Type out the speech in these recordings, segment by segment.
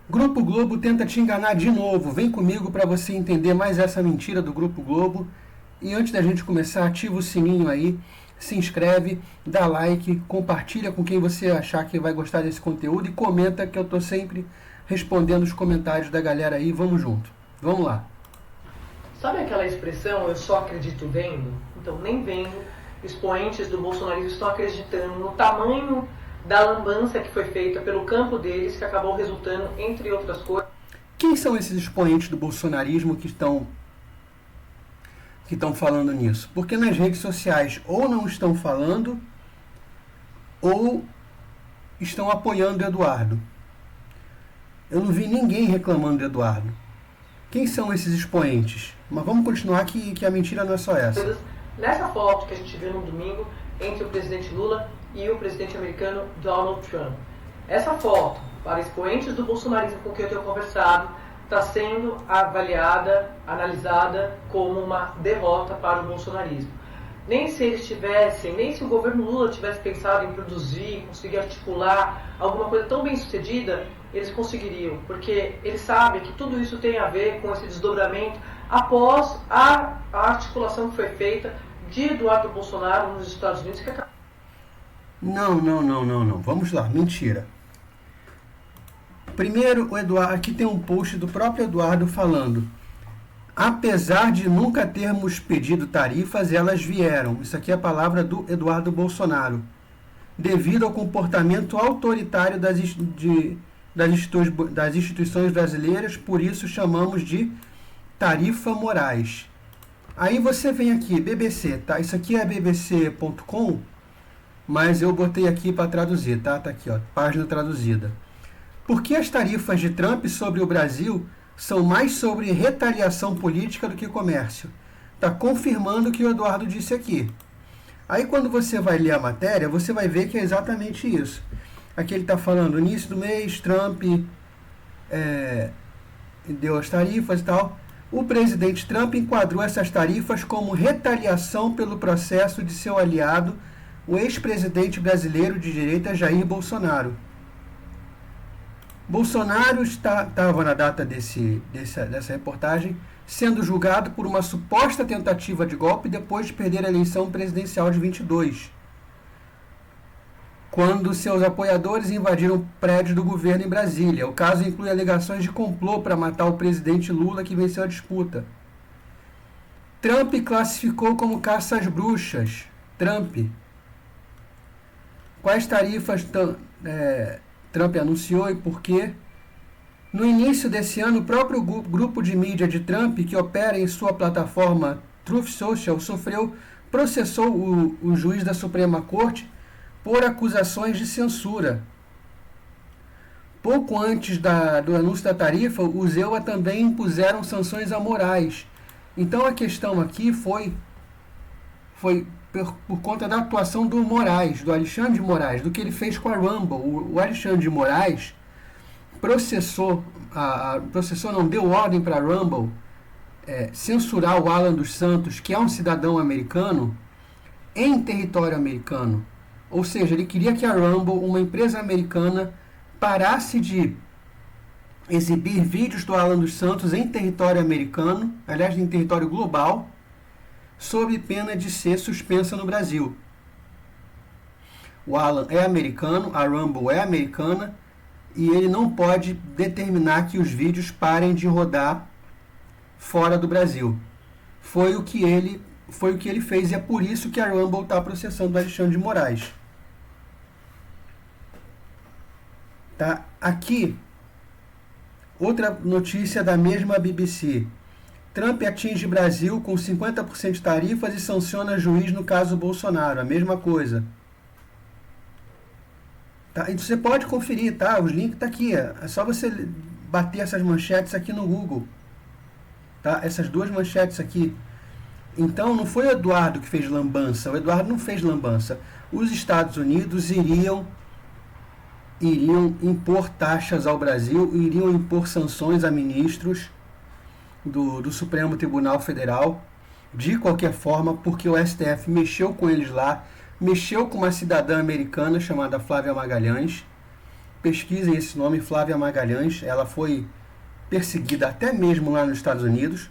Grupo Globo tenta te enganar de novo. Vem comigo para você entender mais essa mentira do Grupo Globo. E antes da gente começar, ativa o sininho aí, se inscreve, dá like, compartilha com quem você achar que vai gostar desse conteúdo e comenta que eu tô sempre respondendo os comentários da galera aí. Vamos junto. Vamos lá. Sabe aquela expressão, eu só acredito vendo? Então, nem vendo, expoentes do bolsonarismo estão acreditando no tamanho da lambança que foi feita pelo campo deles, que acabou resultando, entre outras coisas... Quem são esses expoentes do bolsonarismo que estão falando nisso? Porque nas redes sociais ou não estão falando ou estão apoiando o Eduardo. Eu não vi ninguém reclamando do Eduardo. Quem são esses expoentes? Mas vamos continuar que a mentira não é só essa. Nessa foto que a gente viu no domingo entre o presidente Lula e o presidente americano Donald Trump. Essa foto, para expoentes do bolsonarismo com quem eu tenho conversado, está sendo avaliada, analisada como uma derrota para o bolsonarismo. Nem se eles tivessem, nem se o governo Lula tivesse pensado em produzir, conseguir articular alguma coisa tão bem sucedida, eles conseguiriam, porque eles sabem que tudo isso tem a ver com esse desdobramento após a articulação que foi feita de Eduardo Bolsonaro nos Estados Unidos. Não. Vamos lá, mentira. Primeiro, o Eduardo, aqui tem um post do próprio Eduardo falando: apesar de nunca termos pedido tarifas, elas vieram. Isso aqui é a palavra do Eduardo Bolsonaro. Devido ao comportamento autoritário das instituições brasileiras, por isso chamamos de tarifa morais. Aí você vem aqui, BBC, tá? Isso aqui é bbc.com, mas eu botei aqui para traduzir, tá? Tá aqui, ó, página traduzida. Por que as tarifas de Trump sobre o Brasil são mais sobre retaliação política do que comércio? Tá confirmando o que o Eduardo disse aqui. Aí quando você vai ler a matéria, você vai ver que é exatamente isso. Aqui ele está falando, no início do mês, Trump deu as tarifas e tal. O presidente Trump enquadrou essas tarifas como retaliação pelo processo de seu aliado, o ex-presidente brasileiro de direita Jair Bolsonaro. Bolsonaro estava na data dessa reportagem sendo julgado por uma suposta tentativa de golpe depois de perder a eleição presidencial de 22, quando seus apoiadores invadiram prédios do governo em Brasília. O caso inclui alegações de complô para matar o presidente Lula, que venceu a disputa. Trump classificou como caça às bruxas. Trump. Quais tarifas Trump anunciou e por quê? No início desse ano, o próprio grupo de mídia de Trump, que opera em sua plataforma Truth Social, processou o juiz da Suprema Corte por acusações de censura. Pouco antes do anúncio da tarifa, os EUA também impuseram sanções amorais. Então a questão aqui foi por conta da atuação do Moraes, do Alexandre de Moraes, do que ele fez com a Rumble. O Alexandre de Moraes deu ordem para a Rumble censurar o Alan dos Santos, que é um cidadão americano, em território americano. Ou seja, ele queria que a Rumble, uma empresa americana, parasse de exibir vídeos do Alan dos Santos em território americano, aliás, em território global, sob pena de ser suspensa no Brasil. O Alan é americano, a Rumble é americana, e ele não pode determinar que os vídeos parem de rodar fora do Brasil. Foi o que ele fez, e é por isso que a Rumble está processando o Alexandre de Moraes. Tá? Aqui, outra notícia da mesma BBC. Trump atinge Brasil com 50% de tarifas e sanciona juiz no caso Bolsonaro. A mesma coisa. Tá? E você pode conferir, tá? Os links estão aqui. É só você bater essas manchetes aqui no Google. Tá? Essas duas manchetes aqui. Então, não foi o Eduardo que fez lambança. O Eduardo não fez lambança. Os Estados Unidos iriam impor taxas ao Brasil, iriam impor sanções a ministros do Supremo Tribunal Federal, de qualquer forma, porque o STF mexeu com eles lá, mexeu com uma cidadã americana chamada Flávia Magalhães, pesquisem esse nome, Flávia Magalhães. Ela foi perseguida até mesmo lá nos Estados Unidos.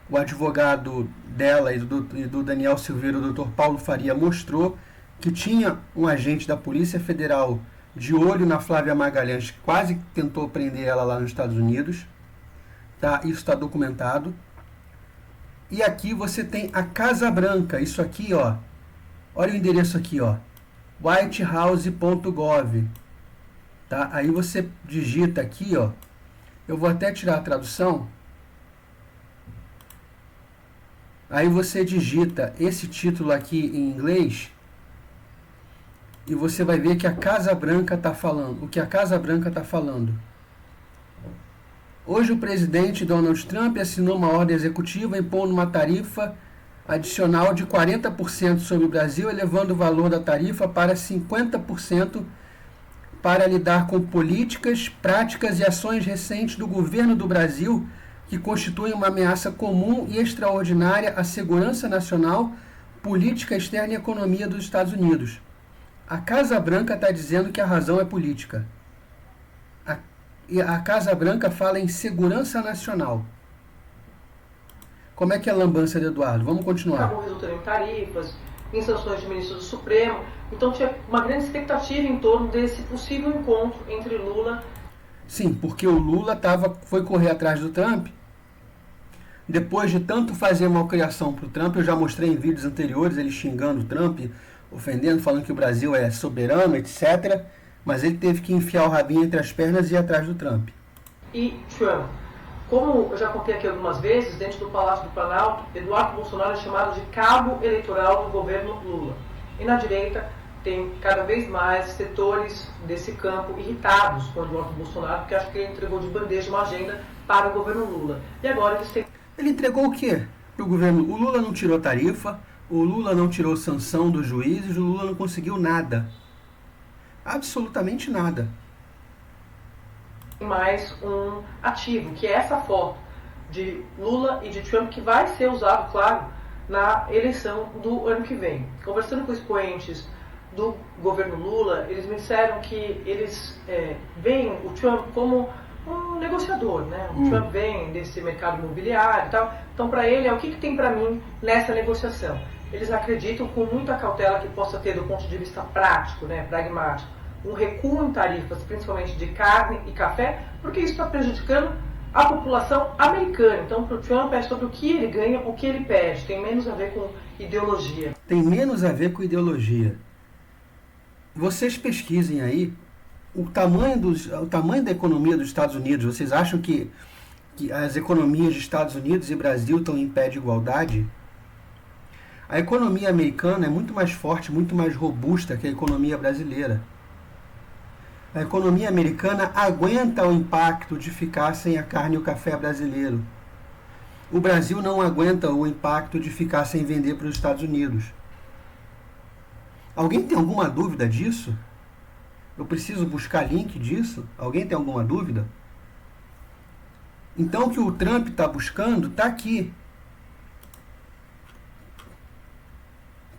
O advogado dela e do Daniel Silveira, o Dr. Paulo Faria, mostrou que tinha um agente da Polícia Federal de olho na Flávia Magalhães, que quase tentou prender ela lá nos Estados Unidos. Tá? Isso está documentado. E aqui você tem a Casa Branca. Isso aqui, ó. Olha o endereço aqui, ó. whitehouse.gov. Tá? Aí você digita aqui, ó. Eu vou até tirar a tradução. Aí você digita esse título aqui em inglês e você vai ver que a Casa Branca está falando. O que a Casa Branca está falando. Hoje o presidente Donald Trump assinou uma ordem executiva impondo uma tarifa adicional de 40% sobre o Brasil, elevando o valor da tarifa para 50% para lidar com políticas, práticas e ações recentes do governo do Brasil que constituem uma ameaça comum e extraordinária à segurança nacional, política externa e economia dos Estados Unidos. A Casa Branca está dizendo que a razão é política. A Casa Branca fala em segurança nacional. Como é que é a lambança de Eduardo? Vamos continuar. Acabou resultando em tarifas, em sanções de ministro do Supremo. Então tinha uma grande expectativa em torno desse possível encontro entre Lula. Sim, porque o Lula foi correr atrás do Trump. Depois de tanto fazer malcriação para o Trump, eu já mostrei em vídeos anteriores ele xingando o Trump, ofendendo, falando que o Brasil é soberano, etc. Mas ele teve que enfiar o rabinho entre as pernas e ir atrás do Trump. E Trump, como eu já contei aqui algumas vezes, dentro do Palácio do Planalto, Eduardo Bolsonaro é chamado de cabo eleitoral do governo Lula. E na direita tem cada vez mais setores desse campo irritados com Eduardo Bolsonaro, porque acham que ele entregou de bandeja uma agenda para o governo Lula. E agora eles têm... Ele entregou o quê para o governo? O Lula não tirou tarifa, o Lula não tirou sanção dos juízes, o Lula não conseguiu nada. Absolutamente nada. Mais um ativo, que é essa foto de Lula e de Trump, que vai ser usado, claro, na eleição do ano que vem. Conversando com expoentes do governo Lula, eles me disseram que eles veem o Trump como um negociador, né? O Trump vem desse mercado imobiliário e tal. Então, para ele, o que tem para mim nessa negociação? Eles acreditam com muita cautela que possa ter, do ponto de vista prático, né, pragmático, um recuo em tarifas, principalmente de carne e café, porque isso está prejudicando a população americana. Então, para o Trump é sobre o que ele ganha, o que ele perde. Tem menos a ver com ideologia. Tem menos a ver com ideologia. Vocês pesquisem aí o tamanho da economia dos Estados Unidos. Vocês acham que as economias dos Estados Unidos e Brasil estão em pé de igualdade? A economia americana é muito mais forte, muito mais robusta que a economia brasileira. A economia americana aguenta o impacto de ficar sem a carne e o café brasileiro. O Brasil não aguenta o impacto de ficar sem vender para os Estados Unidos. Alguém tem alguma dúvida disso? Eu preciso buscar link disso? Alguém tem alguma dúvida? Então o que o Trump está buscando está aqui.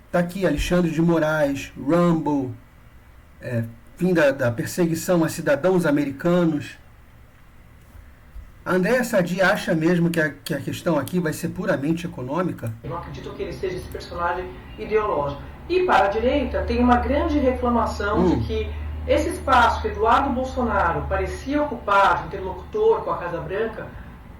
Está aqui Alexandre de Moraes, Rumble, fim da perseguição a cidadãos americanos. A Andréa Sadi acha mesmo que a questão aqui vai ser puramente econômica? Eu não acredito que ele seja esse personagem ideológico. E para a direita tem uma grande reclamação de que esse espaço que Eduardo Bolsonaro parecia ocupar de interlocutor com a Casa Branca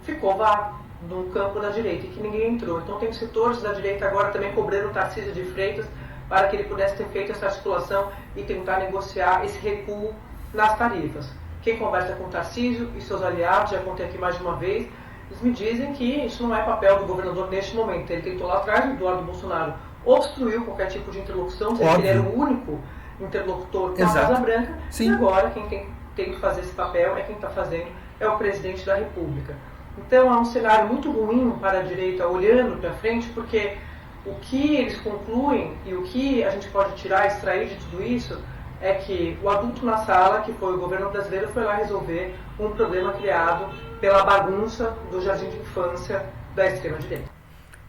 ficou vago no campo da direita e que ninguém entrou. Então tem setores da direita agora também cobrando o Tarcísio de Freitas para que ele pudesse ter feito essa articulação e tentar negociar esse recuo nas tarifas. Quem conversa com o Tarcísio e seus aliados, já contei aqui mais de uma vez, eles me dizem que isso não é papel do governador neste momento. Ele tentou lá atrás, Eduardo Bolsonaro obstruiu qualquer tipo de interlocução, dizendo que ele era o único interlocutor com a Casa Branca. Sim. E agora quem tem que fazer esse papel é quem está fazendo, é o presidente da República. Então é um cenário muito ruim para a direita olhando para frente, porque o que eles concluem e o que a gente pode tirar, extrair de tudo isso, é que o adulto na sala, que foi o governo brasileiro, foi lá resolver um problema criado pela bagunça do jardim de infância da extrema-direita.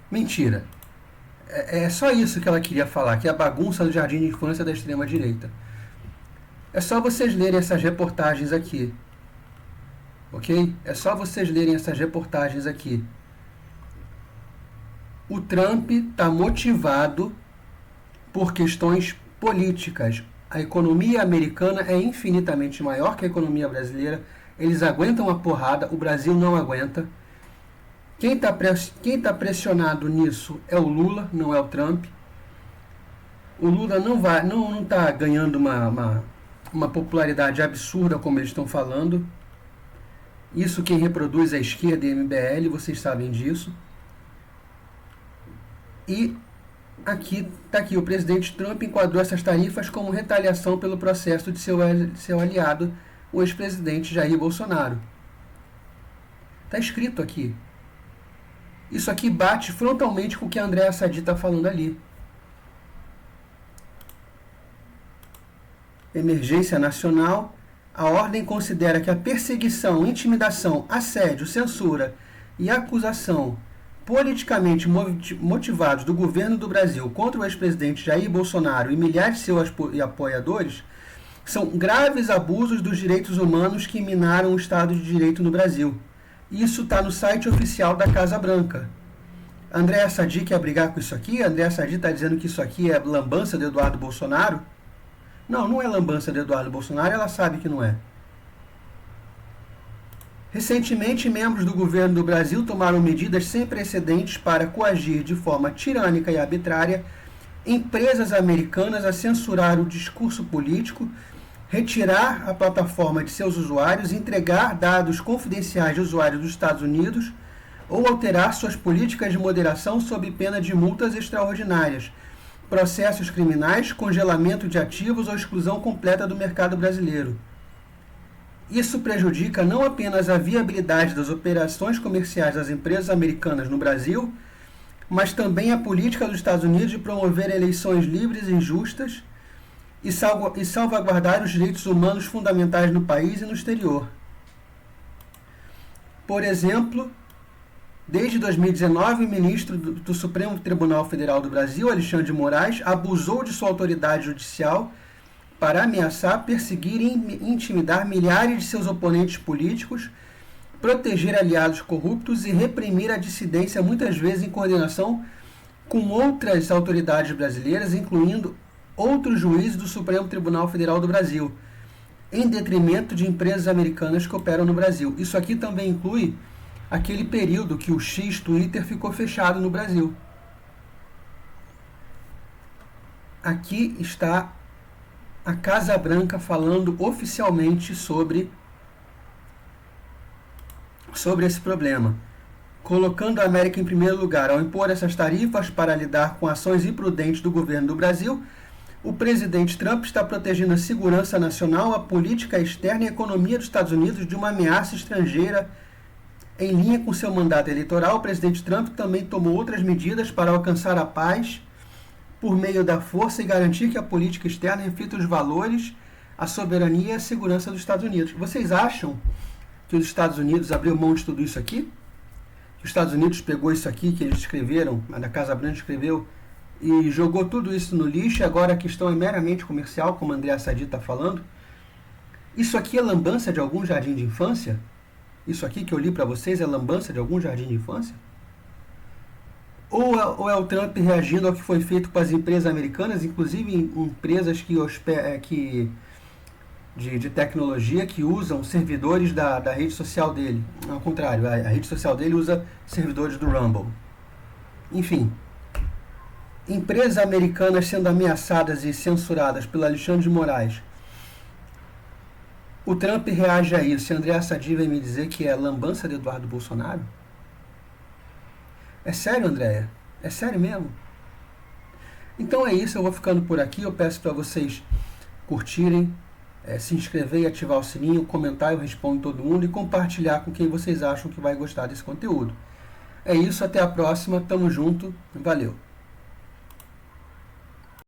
Mentira. É só isso que ela queria falar, que é a bagunça do jardim de infância da extrema-direita. É só vocês lerem essas reportagens aqui. Ok? É só vocês lerem essas reportagens aqui. O Trump está motivado por questões políticas. A economia americana é infinitamente maior que a economia brasileira. Eles aguentam a porrada, o Brasil não aguenta. Quem tá pressionado nisso é o Lula, não é o Trump. O Lula não está ganhando uma popularidade absurda, como eles estão falando. Isso quem reproduz é a esquerda e a MBL, vocês sabem disso. E está aqui, o presidente Trump enquadrou essas tarifas como retaliação pelo processo de seu aliado, o ex-presidente Jair Bolsonaro. Está escrito aqui. Isso aqui bate frontalmente com o que a Andréa Sadi está falando ali. Emergência nacional. A ordem considera que a perseguição, intimidação, assédio, censura e acusação politicamente motivados do governo do Brasil contra o ex-presidente Jair Bolsonaro e milhares de seus apoiadores são graves abusos dos direitos humanos que minaram o Estado de Direito no Brasil. Isso está no site oficial da Casa Branca. Andréa Sadi quer brigar com isso aqui? Andréa Sadi está dizendo que isso aqui é lambança de Eduardo Bolsonaro? Não, não é lambança de Eduardo Bolsonaro, ela sabe que não é. Recentemente, membros do governo do Brasil tomaram medidas sem precedentes para coagir de forma tirânica e arbitrária empresas americanas a censurar o discurso político, retirar a plataforma de seus usuários, entregar dados confidenciais de usuários dos Estados Unidos ou alterar suas políticas de moderação sob pena de multas extraordinárias, processos criminais, congelamento de ativos ou exclusão completa do mercado brasileiro. Isso prejudica não apenas a viabilidade das operações comerciais das empresas americanas no Brasil, mas também a política dos Estados Unidos de promover eleições livres e justas e salvaguardar os direitos humanos fundamentais no país e no exterior. Por exemplo, desde 2019, o ministro do Supremo Tribunal Federal do Brasil, Alexandre de Moraes, abusou de sua autoridade judicial para ameaçar, perseguir e intimidar milhares de seus oponentes políticos, proteger aliados corruptos e reprimir a dissidência, muitas vezes em coordenação com outras autoridades brasileiras, incluindo outros juízes do Supremo Tribunal Federal do Brasil, em detrimento de empresas americanas que operam no Brasil. Isso aqui também inclui aquele período que o X-Twitter ficou fechado no Brasil. Aqui está a Casa Branca falando oficialmente sobre esse problema, colocando a América em primeiro lugar. Ao impor essas tarifas para lidar com ações imprudentes do governo do Brasil, o presidente Trump está protegendo a segurança nacional, a política externa e a economia dos Estados Unidos de uma ameaça estrangeira. Em linha com seu mandato eleitoral, o presidente Trump também tomou outras medidas para alcançar a paz por meio da força e garantir que a política externa reflita os valores, a soberania e a segurança dos Estados Unidos. Vocês acham que os Estados Unidos abriu mão de tudo isso aqui? Que os Estados Unidos pegou isso aqui que eles escreveram, a Casa Branca escreveu, e jogou tudo isso no lixo, e agora a questão é meramente comercial, como a Andréa Sadi está falando? Isso aqui é lambança de algum jardim de infância? Isso aqui que eu li para vocês é lambança de algum jardim de infância? Ou é o Trump reagindo ao que foi feito com as empresas americanas, inclusive empresas de tecnologia que usam servidores da rede social dele? Ao contrário, a rede social dele usa servidores do Rumble. Enfim, empresas americanas sendo ameaçadas e censuradas pelo Alexandre de Moraes. O Trump reage a isso. E Andréa Sadi vai me dizer que é lambança de Eduardo Bolsonaro? É sério, Andréa? É sério mesmo? Então é isso, eu vou ficando por aqui. Eu peço para vocês curtirem, se inscrever e ativar o sininho, comentar, eu respondo todo mundo, e compartilhar com quem vocês acham que vai gostar desse conteúdo. É isso, até a próxima, tamo junto, valeu!